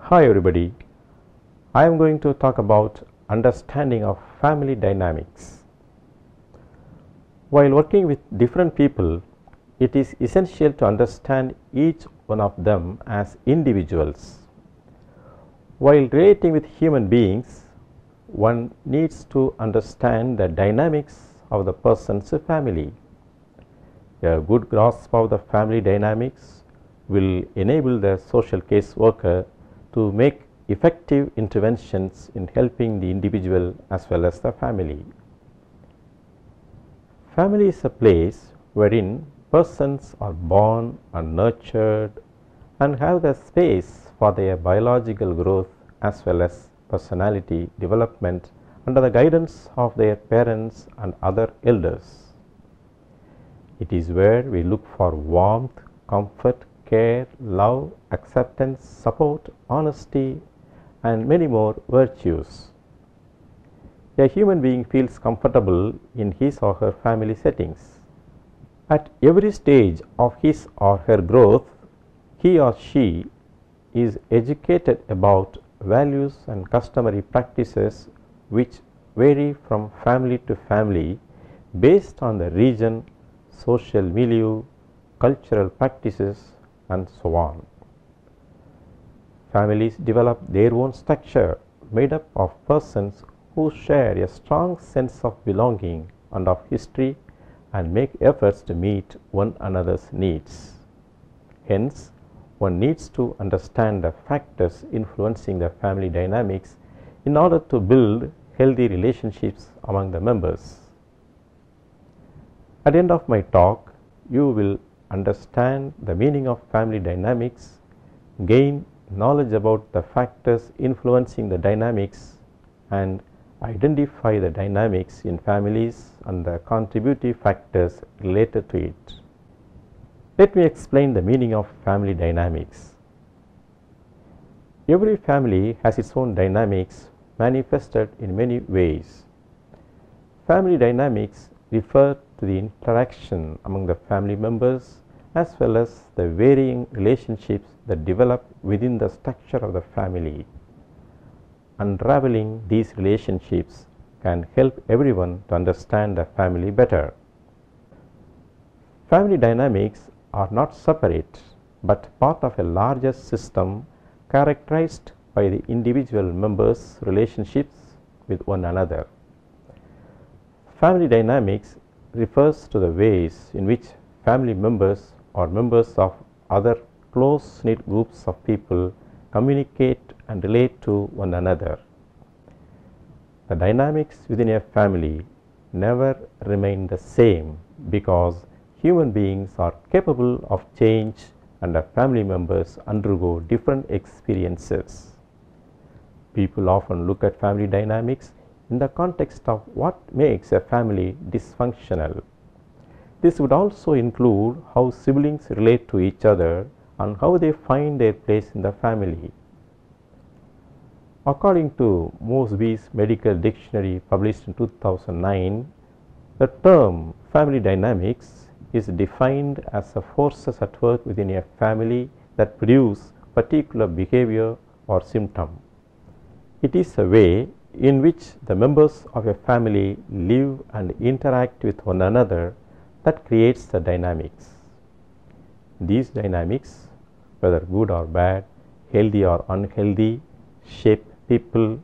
Hi everybody, I am going to talk about understanding of family dynamics. While working with different people, it is essential to understand each one of them as individuals. While relating with human beings, one needs to understand the dynamics of the person's family. A good grasp of the family dynamics will enable the social case worker to make effective interventions in helping the individual as well as the family. Family is a place wherein persons are born and nurtured and have the space for their biological growth as well as personality development under the guidance of their parents and other elders. It is where we look for warmth, comfort, care, love, acceptance, support, honesty, and many more virtues. A human being feels comfortable in his or her family settings. At every stage of his or her growth, he or she is educated about values and customary practices which vary from family to family based on the region, social milieu, cultural practices, and so on. Families develop their own structure made up of persons who share a strong sense of belonging and of history and make efforts to meet one another's needs. Hence, one needs to understand the factors influencing the family dynamics in order to build healthy relationships among the members. At the end of my talk, you will understand the meaning of family dynamics, gain knowledge about the factors influencing the dynamics, and identify the dynamics in families and the contributive factors related to it. Let me explain the meaning of family dynamics. Every family has its own dynamics manifested in many ways. Family dynamics refer to the interaction among the family members as well as the varying relationships that develop within the structure of the family. Unraveling these relationships can help everyone to understand the family better. Family dynamics are not separate but part of a larger system characterized by the individual members' relationships with one another. Family dynamics refers to the ways in which family members or members of other close-knit groups of people communicate and relate to one another. The dynamics within a family never remain the same because human beings are capable of change and the family members undergo different experiences. People often look at family dynamics in the context of what makes a family dysfunctional. This would also include how siblings relate to each other and how they find their place in the family. According to Mosby's Medical Dictionary published in 2009, the term family dynamics is defined as the forces at work within a family that produce particular behavior or symptom. It is a way in which the members of a family live and interact with one another that creates the dynamics. These dynamics, whether good or bad, healthy or unhealthy, shape people,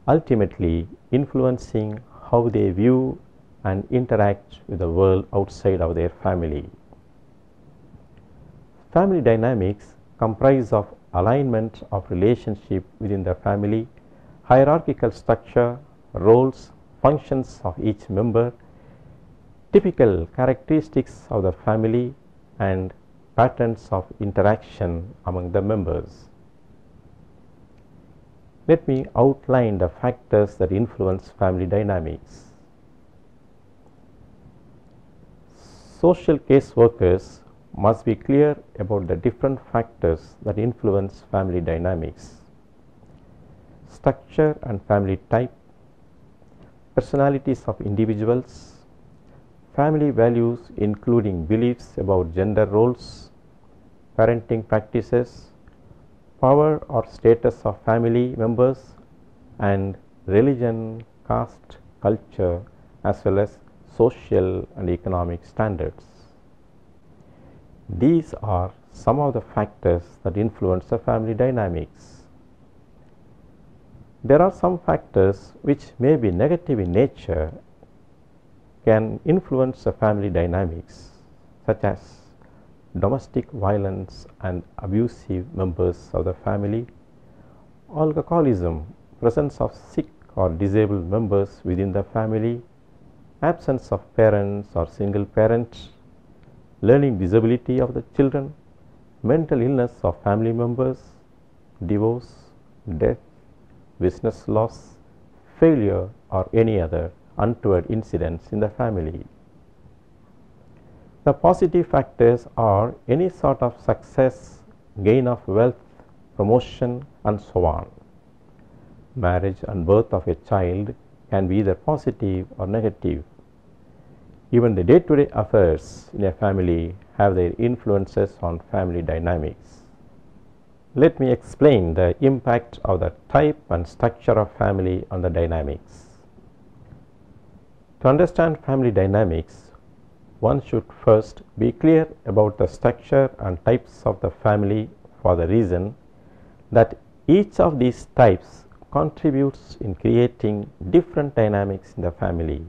ultimately influencing how they view and interact with the world outside of their family. Family dynamics comprise of alignment of relationship within the family, hierarchical structure, roles, functions of each member, typical characteristics of the family, and patterns of interaction among the members. Let me outline the factors that influence family dynamics. Social case workers must be clear about the different factors that influence family dynamics. Structure and family type, personalities of individuals, family values including beliefs about gender roles, parenting practices, power or status of family members, and religion, caste, culture, as well as social and economic standards. These are some of the factors that influence the family dynamics. There are some factors which may be negative in nature can influence the family dynamics, such as domestic violence and abusive members of the family, alcoholism, presence of sick or disabled members within the family, absence of parents or single parents, learning disability of the children, mental illness of family members, divorce, death, business loss, failure, or any other untoward incidents in the family. The positive factors are any sort of success, gain of wealth, promotion, and so on. Marriage and birth of a child can be either positive or negative. Even the day-to-day affairs in a family have their influences on family dynamics. Let me explain the impact of the type and structure of family on the dynamics. To understand family dynamics, one should first be clear about the structure and types of the family, for the reason that each of these types contributes in creating different dynamics in the family.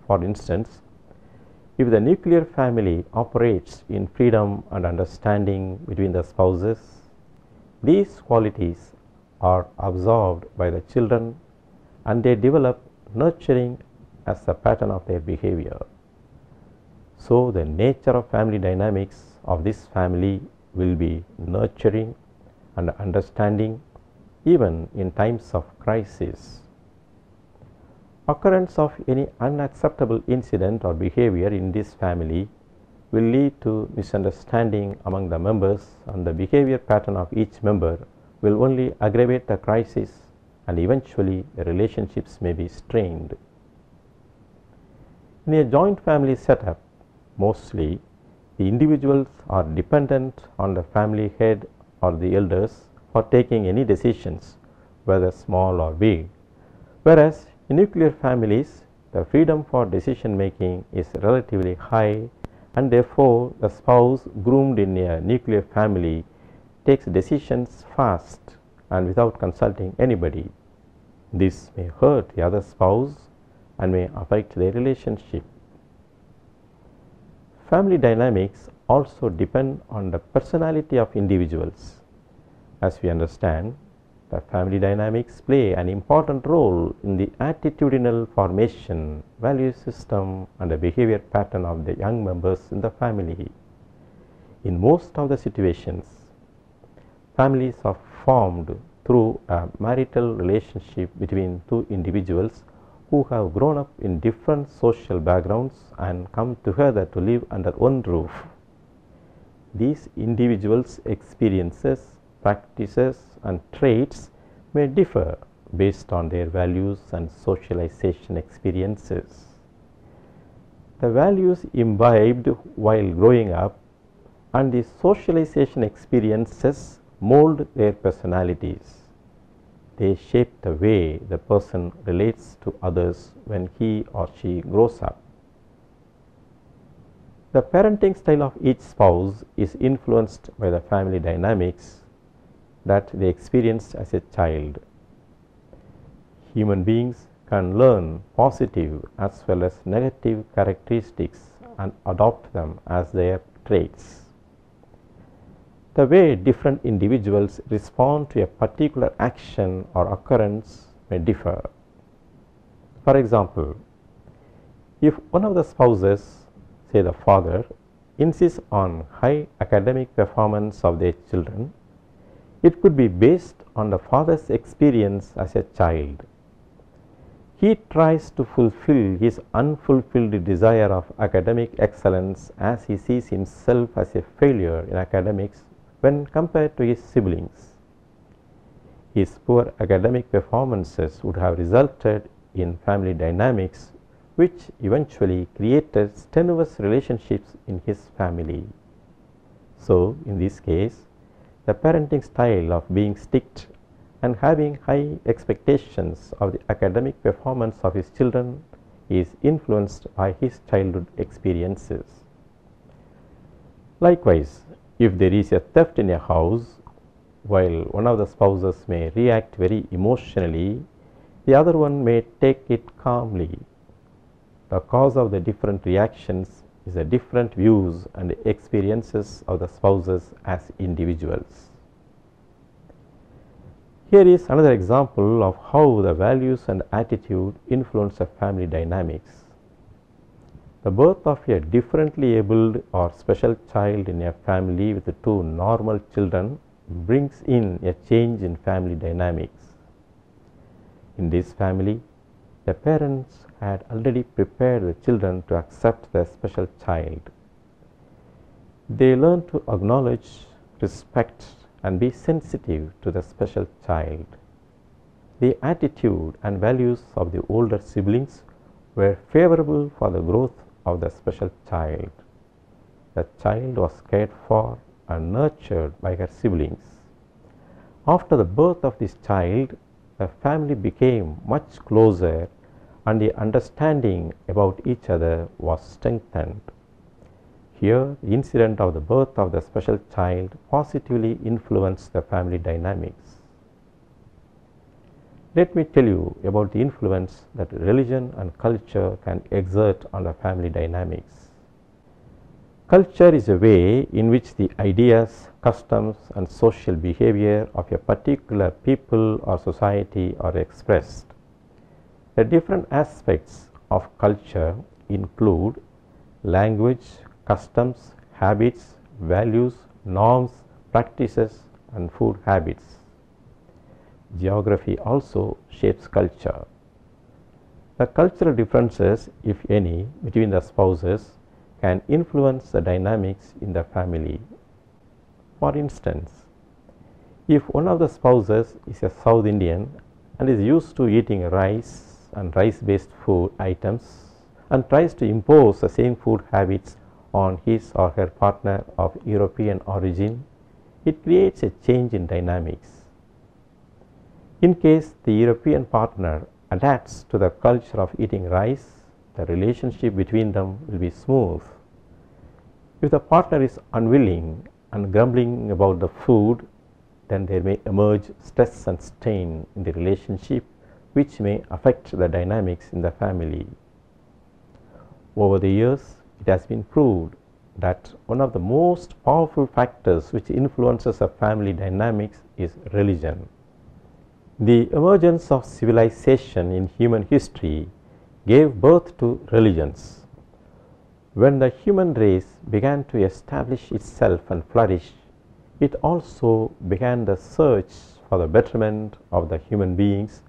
For instance, if the nuclear family operates in freedom and understanding between the spouses, these qualities are absorbed by the children and they develop nurturing as a pattern of their behavior. So, the nature of family dynamics of this family will be nurturing and understanding even in times of crisis. Occurrence of any unacceptable incident or behavior in this family will lead to misunderstanding among the members, and the behavior pattern of each member will only aggravate the crisis, and eventually the relationships may be strained. In a joint family setup, mostly the individuals are dependent on the family head or the elders for taking any decisions, whether small or big, whereas in nuclear families, the freedom for decision making is relatively high, and therefore the spouse groomed in a nuclear family takes decisions fast and without consulting anybody. This may hurt the other spouse and may affect their relationship. Family dynamics also depend on the personality of individuals. As we understand, the family dynamics play an important role in the attitudinal formation, value system, and the behavior pattern of the young members in the family. In most of the situations, families are formed through a marital relationship between two individuals who have grown up in different social backgrounds and come together to live under one roof. These individuals' experiences, practices, and traits may differ based on their values and socialization experiences. The values imbibed while growing up and the socialization experiences mold their personalities. They shape the way the person relates to others when he or she grows up. The parenting style of each spouse is influenced by the family dynamics that they experienced as a child. Human beings can learn positive as well as negative characteristics and adopt them as their traits. The way different individuals respond to a particular action or occurrence may differ. For example, if one of the spouses, say the father, insists on high academic performance of their children, it could be based on the father's experience as a child. He tries to fulfill his unfulfilled desire of academic excellence as he sees himself as a failure in academics when compared to his siblings. His poor academic performances would have resulted in family dynamics which eventually created strenuous relationships in his family. So, in this case, The parenting style of being strict and having high expectations of the academic performance of his children is influenced by his childhood experiences. Likewise, if there is a theft in a house, while one of the spouses may react very emotionally, the other one may take it calmly. The cause of the different reactions is the different views and experiences of the spouses as individuals. Here is another example of how the values and attitude influence a family dynamics. The birth of a differently abled or special child in a family with two normal children brings in a change in family dynamics. In this family, the parents had already prepared the children to accept their special child. They learn to acknowledge, respect, and be sensitive to the special child. The attitude and values of the older siblings were favorable for the growth of the special child. The child was cared for and nurtured by her siblings. After the birth of this child, the family became much closer and the understanding about each other was strengthened. Here, the incident of the birth of the special child positively influenced the family dynamics. Let me tell you about the influence that religion and culture can exert on the family dynamics. Culture is a way in which the ideas, customs, and social behavior of a particular people or society are expressed. The different aspects of culture include language, customs, habits, values, norms, practices, and food habits. Geography also shapes culture. The cultural differences, if any, between the spouses can influence the dynamics in the family. For instance, if one of the spouses is a South Indian and is used to eating rice and rice-based food items and tries to impose the same food habits on his or her partner of European origin, it creates a change in dynamics. In case the European partner adapts to the culture of eating rice, the relationship between them will be smooth. If the partner is unwilling and grumbling about the food, then there may emerge stress and strain in the relationship, which may affect the dynamics in the family. Over the years, it has been proved that one of the most powerful factors which influences a family dynamics is religion. The emergence of civilization in human history gave birth to religions. When the human race began to establish itself and flourish, it also began the search for the betterment of the human beings,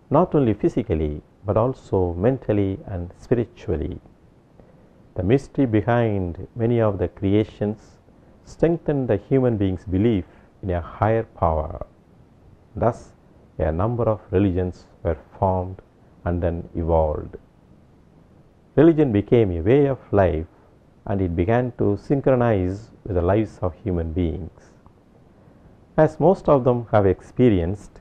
not only physically but also mentally and spiritually. The mystery behind many of the creations strengthened the human being's belief in a higher power. Thus, a number of religions were formed and then evolved. Religion became a way of life and it began to synchronize with the lives of human beings. As most of them have experienced,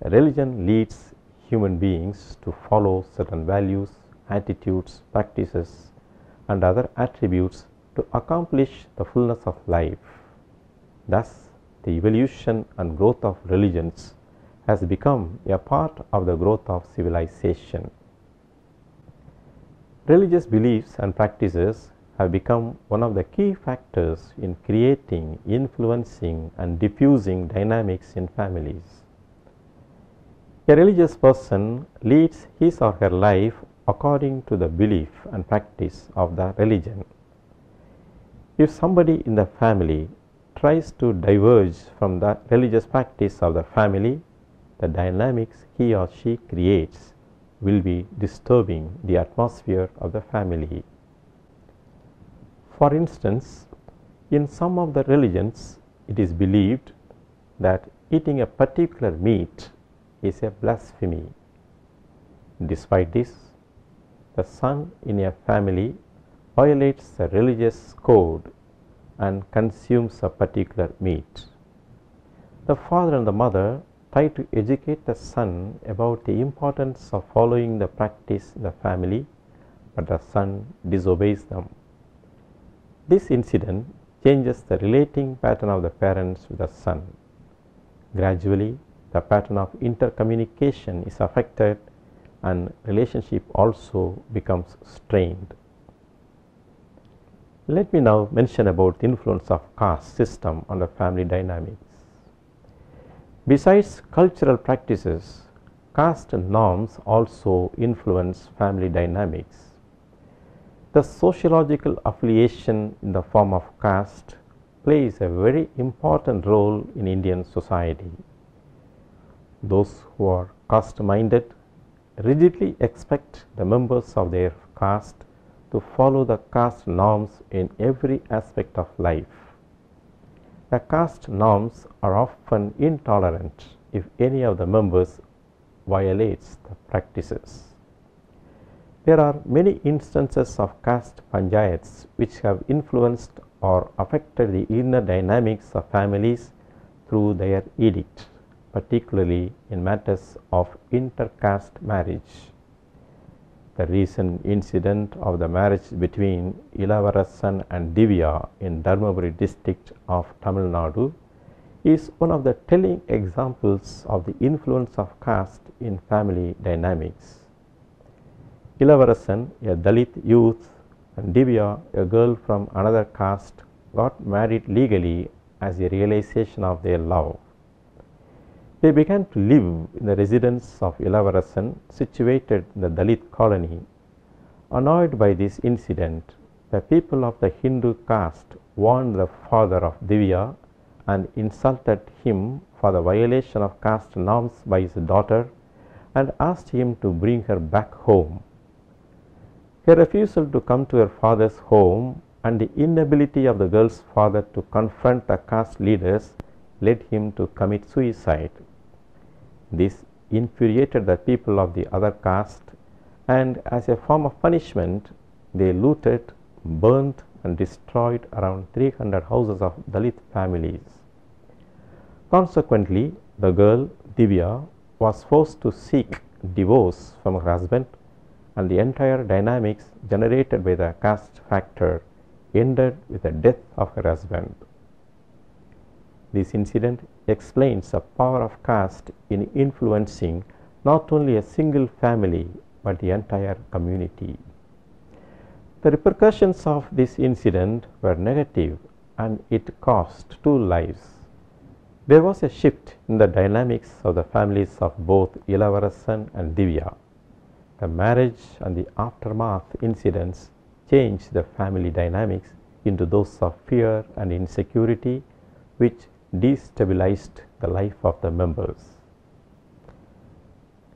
religion leads human beings to follow certain values, attitudes, practices, and other attributes to accomplish the fullness of life. Thus, the evolution and growth of religions has become a part of the growth of civilization. Religious beliefs and practices have become one of the key factors in creating, influencing, and diffusing dynamics in families. A religious person leads his or her life according to the belief and practice of the religion. If somebody in the family tries to diverge from the religious practice of the family, the dynamics he or she creates will be disturbing the atmosphere of the family. For instance, in some of the religions, it is believed that eating a particular meat is a blasphemy. Despite this, the son in a family violates the religious code and consumes a particular meat. The father and the mother try to educate the son about the importance of following the practice in the family, but the son disobeys them. This incident changes the relating pattern of the parents with the son. Gradually, the pattern of intercommunication is affected and relationship also becomes strained. Let me now mention about the influence of caste system on the family dynamics. Besides cultural practices, caste norms also influence family dynamics. The sociological affiliation in the form of caste plays a very important role in Indian society. Those who are caste-minded rigidly expect the members of their caste to follow the caste norms in every aspect of life. The caste norms are often intolerant if any of the members violates the practices. There are many instances of caste panchayats which have influenced or affected the inner dynamics of families through their edict, particularly in matters of inter-caste marriage. The recent incident of the marriage between Ilavarasan and Divya in Dharmaburi district of Tamil Nadu is one of the telling examples of the influence of caste in family dynamics. Ilavarasan, a Dalit youth, and Divya, a girl from another caste, got married legally as a realization of their love. They began to live in the residence of Ilavarasan, situated in the Dalit colony. Annoyed by this incident, the people of the Hindu caste warned the father of Divya and insulted him for the violation of caste norms by his daughter and asked him to bring her back home. Her refusal to come to her father's home and the inability of the girl's father to confront the caste leaders led him to commit suicide. This infuriated the people of the other caste, and as a form of punishment, they looted, burnt, and destroyed around 300 houses of Dalit families. Consequently, the girl, Divya, was forced to seek divorce from her husband, and the entire dynamics generated by the caste factor ended with the death of her husband. This incident explains the power of caste in influencing not only a single family but the entire community. The repercussions of this incident were negative and it cost 2 lives. There was a shift in the dynamics of the families of both Ilavarasan and Divya. The marriage and the aftermath incidents changed the family dynamics into those of fear and insecurity, which destabilized the life of the members.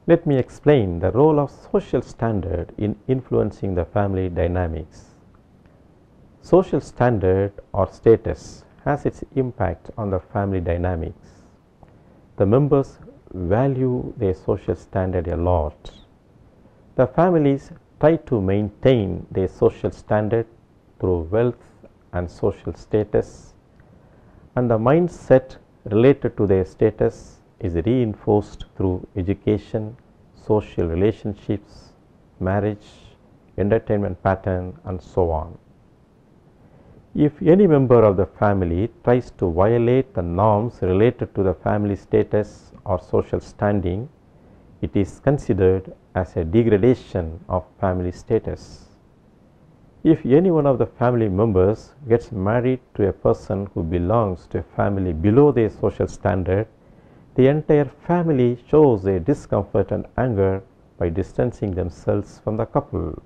Let me explain the role of social standard in influencing the family dynamics. Social standard or status has its impact on the family dynamics. The members value their social standard a lot. The families try to maintain their social standard through wealth and social status, and the mindset related to their status is reinforced through education, social relationships, marriage, entertainment pattern, and so on. If any member of the family tries to violate the norms related to the family status or social standing, it is considered as a degradation of family status. If any one of the family members gets married to a person who belongs to a family below their social standard, the entire family shows their discomfort and anger by distancing themselves from the couple.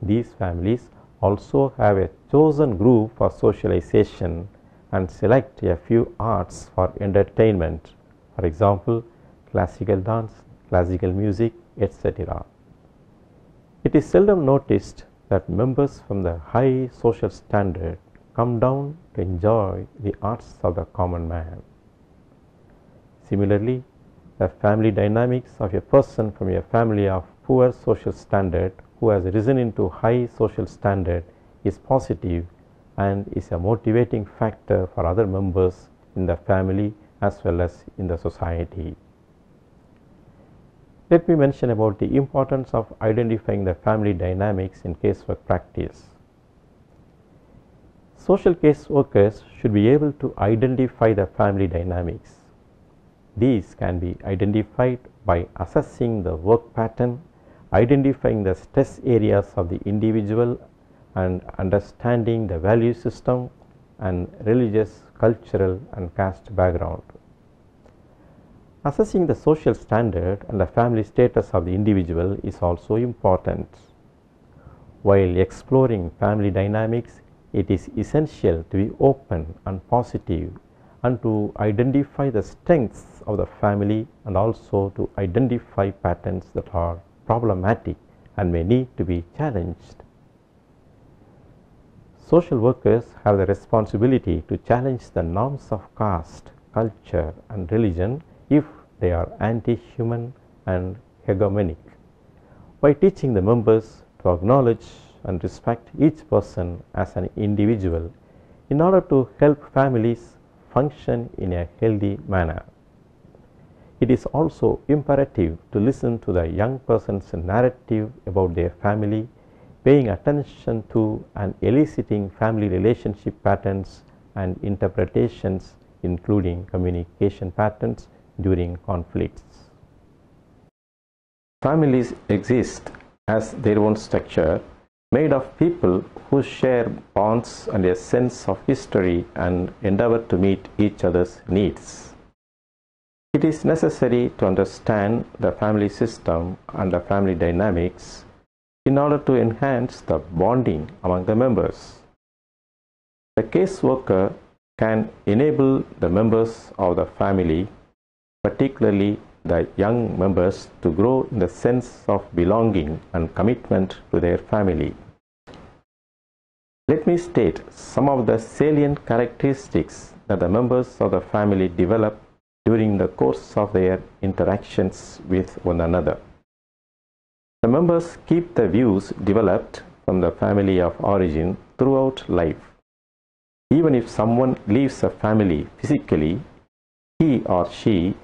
These families also have a chosen group for socialization and select a few arts for entertainment, for example, classical dance, classical music, etc. It is seldom noticed that members from the high social standard come down to enjoy the arts of the common man. Similarly, the family dynamics of a person from a family of poor social standard who has risen into high social standard is positive and is a motivating factor for other members in the family as well as in the society. Let me mention about the importance of identifying the family dynamics in casework practice. Social caseworkers should be able to identify the family dynamics. These can be identified by assessing the work pattern, identifying the stress areas of the individual, and understanding the value system and religious, cultural, and caste background. Assessing the social standard and the family status of the individual is also important. While exploring family dynamics, it is essential to be open and positive and to identify the strengths of the family and also to identify patterns that are problematic and may need to be challenged. Social workers have the responsibility to challenge the norms of caste, culture, and religion if they are anti-human and hegemonic, by teaching the members to acknowledge and respect each person as an individual in order to help families function in a healthy manner. It is also imperative to listen to the young person's narrative about their family, paying attention to and eliciting family relationship patterns and interpretations, including communication patterns during conflicts. Families exist as their own structure, made of people who share bonds and a sense of history and endeavor to meet each other's needs. It is necessary to understand the family system and the family dynamics in order to enhance the bonding among the members. The caseworker can enable the members of the family, particularly the young members, to grow in the sense of belonging and commitment to their family. Let me state some of the salient characteristics that the members of the family develop during the course of their interactions with one another. The members keep the views developed from the family of origin throughout life. Even if someone leaves a family physically, he or she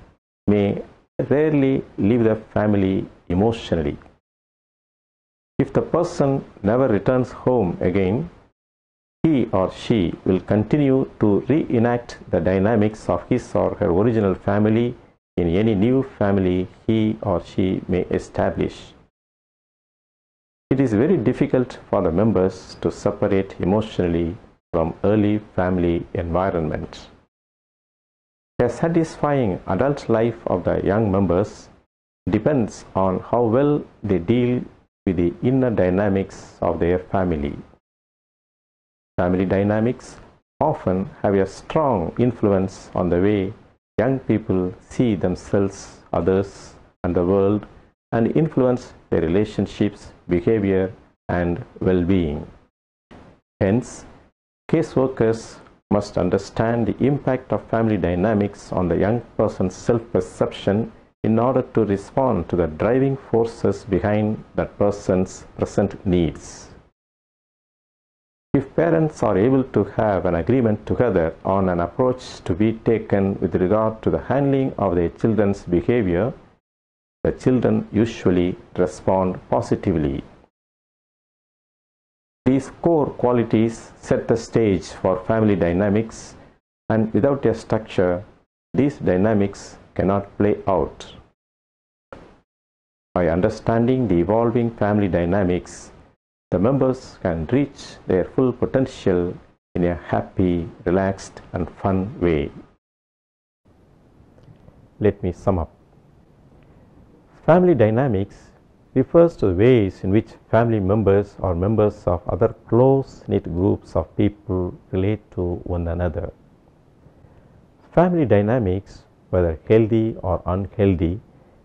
may rarely leave the family emotionally. If the person never returns home again, he or she will continue to reenact the dynamics of his or her original family in any new family he or she may establish. It is very difficult for the members to separate emotionally from early family environment. A satisfying adult life of the young members depends on how well they deal with the inner dynamics of their family. Family dynamics often have a strong influence on the way young people see themselves, others, and the world, and influence their relationships, behavior, and well-being. Hence, caseworkers must understand the impact of family dynamics on the young person's self-perception in order to respond to the driving forces behind that person's present needs. If parents are able to have an agreement together on an approach to be taken with regard to the handling of their children's behavior, the children usually respond positively. These core qualities set the stage for family dynamics, and without a structure, these dynamics cannot play out. By understanding the evolving family dynamics, the members can reach their full potential in a happy, relaxed, and fun way. Let me sum up. Family dynamics refers to the ways in which family members or members of other close-knit groups of people relate to one another. Family dynamics, whether healthy or unhealthy,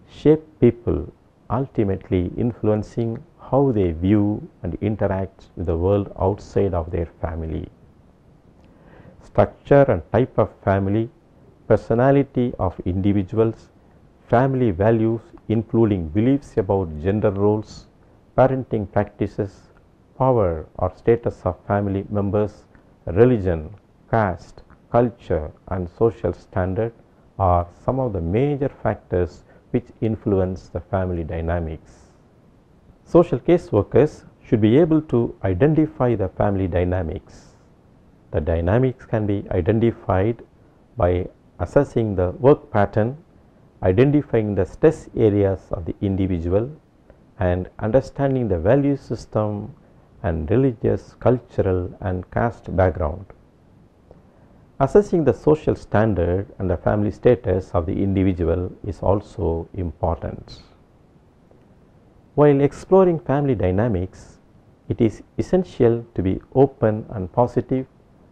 shape people, ultimately influencing how they view and interact with the world outside of their family. Structure and type of family, personality of individuals, family values including beliefs about gender roles, parenting practices, power or status of family members, religion, caste, culture, and social standard are some of the major factors which influence the family dynamics. Social caseworkers should be able to identify the family dynamics. The dynamics can be identified by assessing the work pattern, identifying the stress areas of the individual, and understanding the value system and religious, cultural, and caste background. Assessing the social standard and the family status of the individual is also important. While exploring family dynamics, it is essential to be open and positive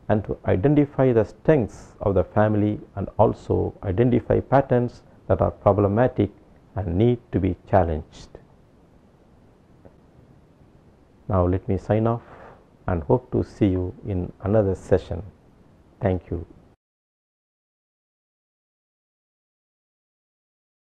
and to identify the strengths of the family and also identify patterns that are problematic and need to be challenged. Now let me sign off and hope to see you in another session. Thank you.